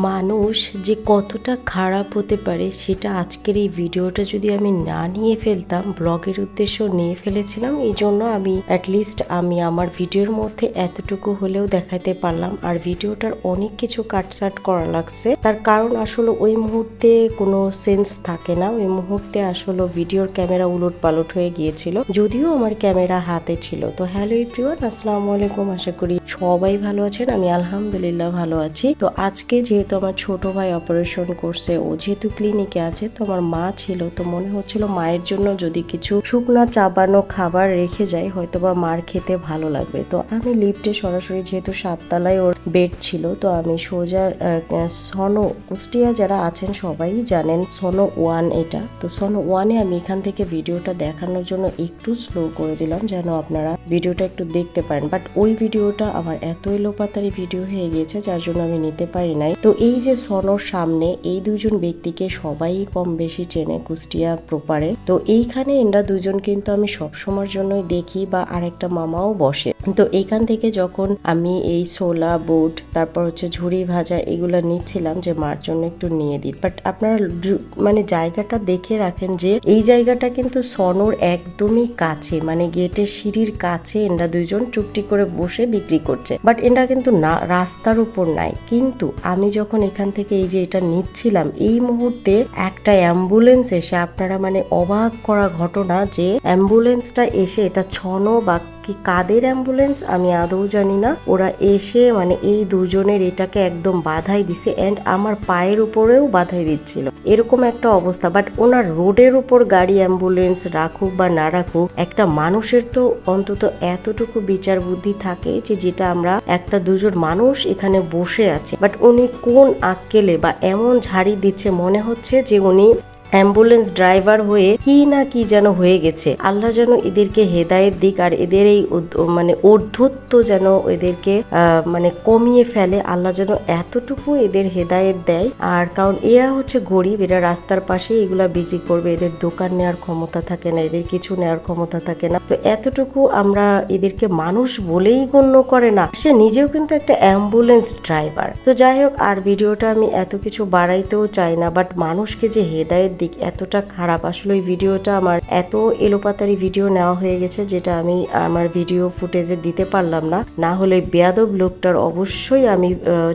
মানুষ যে কতটা খারাপ হতে পারে সেটা আজকের এই ভিডিওটা যদি আমি না নিয়ে ফেলতাম, ব্লগের উদ্দেশ্য নিয়ে ফেলেছিলাম, এই জন্য আমি অ্যাটলিস্ট আমি আমার ভিডিওর মধ্যে এতটুকু হলেও দেখাতে পারলাম। আর ভিডিওটার অনেক কিছু কাটছাট করা লাগছে, তার কারণ আসলে ওই মুহূর্তে কোনো সেন্স থাকে না। ওই মুহূর্তে আসলে ভিডিওর ক্যামেরা উলট পালট হয়ে গিয়েছিল, যদিও আমার ক্যামেরা হাতে ছিল। তো হ্যালো এভরিওয়ান, আসসালামু আলাইকুম। আশা করি সবাই ভালো আছেন। আমি আলহামদুলিল্লাহ ভালো আছি। তো আজকে যেহেতু আমার ছোট ভাই অপারেশন করছে, ও যেহেতু ক্লিনিকে আছে, তো আমার মা ছিল, তো মনে হচ্ছিল মায়ের জন্য যদি কিছু শুকনা চাবানো খাবার রেখে যাই হয়তো বা মার খেতে ভালো লাগবে। তো আমি লিফটে সরাসরি, যেহেতু 7 তলায় ওর বেড ছিল, তো আমি সোজা সনো, কুষ্টিয়া যারা আছেন সবাই জানেন সনো 1 এটা। তো সনো 1-এ আমি এখান থেকে ভিডিওটা দেখানোর জন্য একটু স্লো করে দিলাম যেন আপনারা ভিডিওটা একটু দেখতে পারেন। বাট ওই ভিডিওটা আমার এত এলোপাতারি ভিডিও হয়ে গিয়েছে যার জন্য আমি নিতে পারি নাই। তো এই যে সনোর সামনে এই দুজন ব্যক্তিকে সবাই কম বেশি চেনে কুষ্টিয়া প্রপারে। তো এইখানে এরা দুজন কিন্তু আমি সবসময়ের জন্যই দেখি, বা আরেকটা মামাও বসে। তো এইখান থেকে যখন আমি এই ছোলা বুট তারপর হচ্ছে ঝুড়ি ভাজা এগুলা নিচ্ছিলাম যে মার জন্য একটু নিয়ে দিই। বাট আপনারা মানে জায়গাটা দেখে রাখেন যে এই জায়গাটা কিন্তু সনোর একদমই কাছে, মানে গেটের সিঁড়ির কাছে এরা দুইজন চুপটি করে বসে বিক্রি করছে। বাট এটা কিন্তু না, রাস্তার উপর নাই। কিন্তু আমি যখন এখান থেকে এই যে এটা নিচ্ছিলাম, এই মুহূর্তে একটা অ্যাম্বুলেন্স এসে, আপনারা মানে অবাক করা ঘটনা যে অ্যাম্বুলেন্সটা এসে, এটা ছনো বা কি কাদের অ্যাম্বুলেন্স আমি আদৌ জানি না, ওরা এসে মানে এই দুজনের এটাকে একদম বাধাই দিছে, এন্ড আমার পায়ের উপরেও বাধাই দিচ্ছিল, এরকম একটা অবস্থা। বাট ওনার রোডের উপর গাড়ি অ্যাম্বুলেন্স রাখুক বা না রাখুক, একটা মানুষের তো অন্তত এতটুকু বিচার বুদ্ধি থাকে যে যেটা আমরা একটা দুজন মানুষ এখানে বসে আছে, বাট উনি কোন আক্কেলে বা এমন ঝাড়ি দিচ্ছে, মনে হচ্ছে যে উনি অ্যাম্বুলেন্স ড্রাইভার হয়ে কি না কি যেন হয়ে গেছে। আল্লাহ যেন এদেরকে হেদায়েত দিক, আর এদের এই মানে অর্ধত্ব যেন এদেরকে মানে কমিয়ে ফেলে। আল্লাহ যেন এতটুকু এদের হেদায়েত দেয়। আর কারণ এরা হচ্ছে গরিব, এরা রাস্তার পাশে এগুলা বিক্রি করবে, এদের দোকান নেওয়ার ক্ষমতা থাকে না, এদের কিছু নেওয়ার ক্ষমতা থাকে না। তো এতটুকু আমরা এদেরকে মানুষ বলেই গণ্য করে না। সে নিজেও কিন্তু একটা অ্যাম্বুলেন্স ড্রাইভার। তো যাই হোক, আর ভিডিওটা আমি এত কিছু বাড়াইতেও চাই না, বাট মানুষকে যে হেদায়েত দিক এতটা খারাপ। আসলে ওই ভিডিওটা আমার এত এলোপাতারি ভিডিও নেওয়া হয়ে গেছে যেটা আমি আমার ভিডিও ফুটেজে দিতে পারলাম না। না হলে বেয়াদব লোকটার অবশ্যই আমি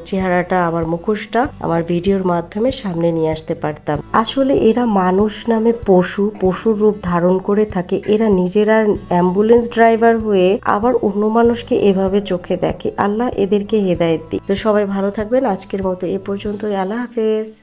চেহারাটা, আমার মুখোশটা আমার ভিডিওর মাধ্যমে সামনে নিয়ে আসতে পারতাম। আসলে এরা মানুষ নামে পশু, পশুর রূপ ধারণ করে থাকে। এরা নিজেরা অ্যাম্বুলেন্স ড্রাইভার হয়ে আবার অন্য মানুষকে এভাবে চোখে দেখে। আল্লাহ এদেরকে হেদায়েত দিক। তো সবাই ভালো থাকবেন। আজকের মতো এ পর্যন্তই। আল্লাহ হাফেজ।